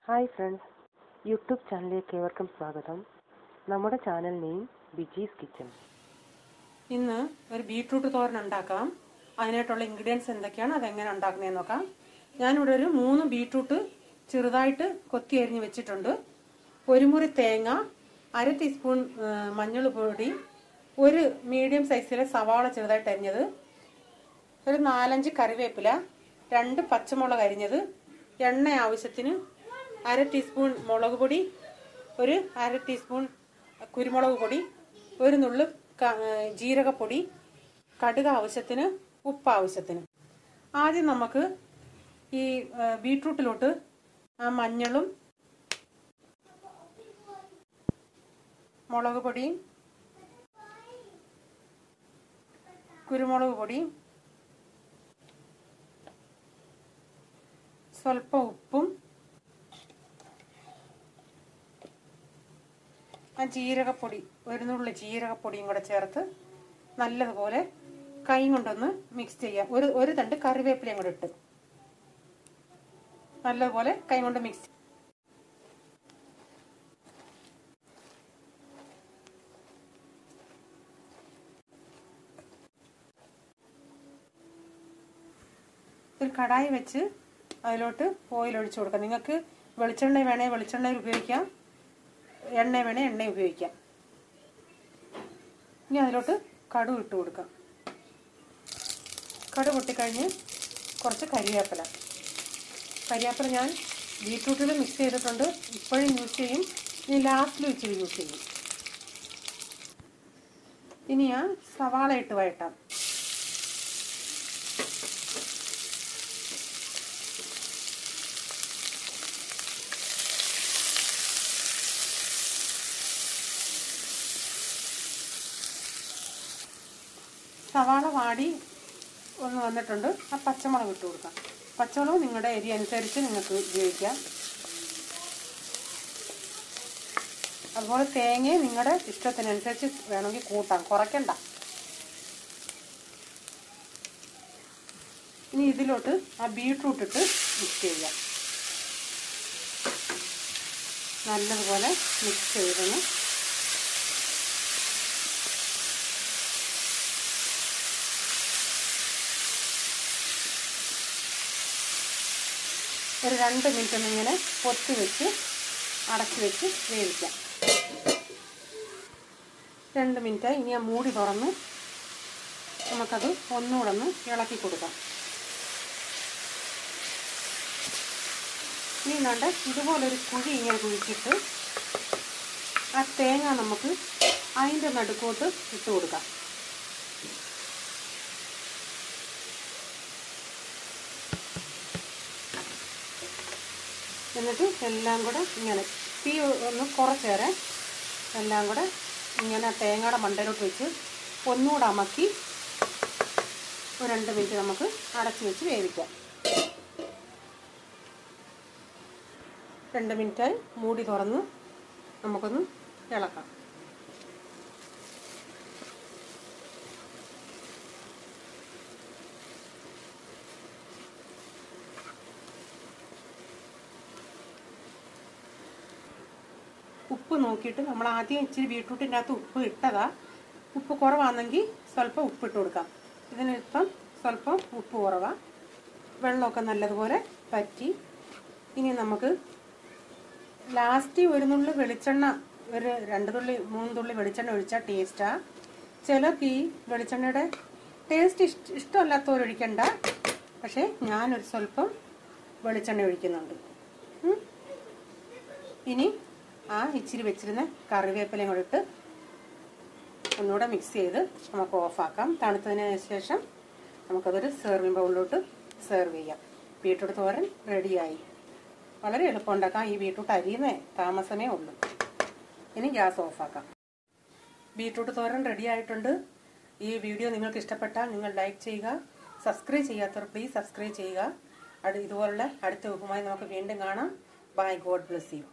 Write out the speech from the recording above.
Hi friends, YouTube ചാനലിലേക്ക് ഏവർക്കും സ്വാഗതം. നമ്മുടെ ചാനൽ നെയിം ബിജീസ് കിച്ചൺ. ഇന്ന് ഒരു ബീട്രൂട്ട് തോരൻ ഉണ്ടാക്കാം. അതിനായിട്ടുള്ള ഇൻഗ്രീഡിയൻസ് എന്തൊക്കെയാണ്, അതെങ്ങനെ ഉണ്ടാക്കുന്നതെന്ന് നോക്കാം. ഞാനിവിടെ ഒരു 3 ബീട്രൂട്ട് ചെറുതായിട്ട് കൊത്തി അരിഞ്ഞ് വെച്ചിട്ടുണ്ട്. 1 മുറി തേങ്ങ, 1/2 ടീസ്പൂൺ മഞ്ഞൾ പൊടി, 1 മീഡിയം സൈസിലെ സവാള ചെറുതായിട്ട് അരിഞ്ഞത്, ഒരു 4-5 കറിവേപ്പില, 2 പച്ചമുളക് അരിഞ്ഞത്, എണ്ണ ആവശ്യത്തിന്, 1/2 ടീസ്പൂൺ മുളക് പൊടി, ഒരു 1/2 ടീസ്പൂൺ കുരുമുളക് പൊടി, 1 നുള്ളു ജീരകപ്പൊടി, കടുക് ആവശ്യത്തിന്, ഉപ്പ് ആവശ്യത്തിന്. ആദ്യം നമുക്ക് ഈ ബീട്രൂട്ടിലോട്ട് മഞ്ഞളും മുളക് പൊടിയും കുരുമുളക് പൊടിയും സ്വല്പം ഉപ്പും ജീരകപ്പൊടി, 1 നുള്ളു ജീരകപ്പൊടിയും കൂടെ ചേർത്ത് നല്ലതുപോലെ കൈ കൊണ്ടൊന്ന് മിക്സ് ചെയ്യാം. ഒരു തണ്ട് കറിവേപ്പിലയും കൂടെ ഇട്ട് നല്ലതുപോലെ കൈ കൊണ്ട് മിക്സ്. ഒരു കടായി വെച്ച് അതിലോട്ട് ഓയിൽ ഒഴിച്ചു കൊടുക്കാം. നിങ്ങൾക്ക് വെളിച്ചെണ്ണ വേണേൽ വെളിച്ചെണ്ണയിൽ ഉപയോഗിക്കാം, എണ്ണ വേണേൽ എണ്ണ ഉപയോഗിക്കാം. ഇനി അതിലോട്ട് കടുക് ഇട്ട് കൊടുക്കാം. കടുക് പൊട്ടിക്കഴിഞ്ഞ് കുറച്ച് കരിവേപ്പില ഞാൻ ബീട്രൂട്ടിൽ മിക്സ് ചെയ്തിട്ടുണ്ട്. ഇപ്പോഴും യൂസ് ചെയ്യും, ഇനി ലാസ്റ്റിൽ വെച്ച് യൂസ് ചെയ്യും. ഇനി ഞാൻ സവാള ഇട്ട് വഴട്ടാം. സവാള വാടി ഒന്ന് വന്നിട്ടുണ്ട്. ആ പച്ചമുളക് ഇട്ട് കൊടുക്കാം. പച്ചമുളക് നിങ്ങളുടെ എരി അനുസരിച്ച് നിങ്ങൾക്ക് ഉപയോഗിക്കാം. അതുപോലെ തേങ്ങ നിങ്ങളുടെ ഇഷ്ടത്തിനനുസരിച്ച് വേണമെങ്കിൽ കൂട്ടാം, കുറയ്ക്കണ്ട. ഇനി ഇതിലോട്ട് ആ ബീട്രൂട്ട് ഇട്ട് മിക്സ് ചെയ്യാം. നല്ലതുപോലെ മിക്സ് ചെയ്തൊന്ന് ഒരു 2 മിനിറ്റ് ഒന്നിങ്ങനെ പൊത്തി വെച്ച് അടച്ച് വെച്ച് വേവിക്കാം. 2 മിനിറ്റായി. ഇനി ആ മൂടി തുറന്ന് നമുക്കത് ഒന്നുകൂടെ ഒന്ന് ഇളക്കി കൊടുക്കാം. ഇനി വേണ്ട ഇതുപോലൊരു കുഴി ഇങ്ങനെ കുഴിച്ചിട്ട് ആ തേങ്ങ നമുക്ക് അതിൻ്റെ നടുക്കോട്ട് ഇട്ട് കൊടുക്കാം. എന്നിട്ട് എല്ലാം കൂടെ ഇങ്ങനെ തീ ഒന്ന് കുറച്ചേരെ എല്ലാം കൂടെ ഇങ്ങനെ തേങ്ങയുടെ മണ്ടയിലോട്ട് വെച്ച് ഒന്നുകൂടെ അമക്കി ഒരു 2 മിനിറ്റ് നമുക്ക് അടച്ചു വെച്ച് വേവിക്കാം. 2 മിനിറ്റായി. മൂടി തുറന്ന് നമുക്കൊന്ന് ഇളക്കാം. ഉപ്പ് നോക്കിയിട്ട് നമ്മൾ ആദ്യം ഇച്ചിരി ബീട്രൂട്ടിൻ്റെ അകത്ത് ഉപ്പ് ഇട്ടതാ. ഉപ്പ് കുറവാണെങ്കിൽ സ്വല്പം ഉപ്പിട്ട് കൊടുക്കാം. ഇതിനിപ്പം സ്വല്പം ഉപ്പ് കുറവാണ്. വെള്ളമൊക്കെ നല്ലതുപോലെ പറ്റി. ഇനി നമുക്ക് ലാസ്റ്റ് 1 നുള്ളി വെളിച്ചെണ്ണ, ഒരു 2 തുള്ളി 3 തുള്ളി വെളിച്ചെണ്ണ ഒഴിച്ചാൽ ടേസ്റ്റാണ്. ചിലർക്ക് ഈ വെളിച്ചെണ്ണയുടെ ടേസ്റ്റ് ഇഷ്ടമല്ലാത്തവരൊഴിക്കണ്ട. പക്ഷേ ഞാനൊരു സ്വല്പം വെളിച്ചെണ്ണ ഒഴിക്കുന്നുണ്ട്. ഇനി ആ ഇച്ചിരി വെച്ചിരുന്ന കറിവേപ്പിലയും കൂടെ ഇട്ട് ഒന്നുകൂടെ മിക്സ് ചെയ്ത് നമുക്ക് ഓഫാക്കാം. തണുത്തതിന് ശേഷം നമുക്കതൊരു സെർവിങ് ബൗളിലോട്ട് സെർവ് ചെയ്യാം. ബീട്രൂട്ട് തോരൻ റെഡിയായി. വളരെ എളുപ്പം ഉണ്ടാക്കാം. ഈ ബീട്രൂട്ട് അരിയുന്ന താമസമേ ഉള്ളൂ. ഇനി ഗ്യാസ് ഓഫാക്കാം. ബീട്രൂട്ട് തോരൻ റെഡി ആയിട്ടുണ്ട്. ഈ വീഡിയോ നിങ്ങൾക്ക് ഇഷ്ടപ്പെട്ടാൽ നിങ്ങൾ ലൈക്ക് ചെയ്യുക. സബ്സ്ക്രൈബ് ചെയ്യാത്തവർ പ്ലീസ് സബ്സ്ക്രൈബ് ചെയ്യുക. ഇതുപോലുള്ള അടുത്ത വിഭവമായി നമുക്ക് വീണ്ടും കാണാം. ബൈ. God bless you.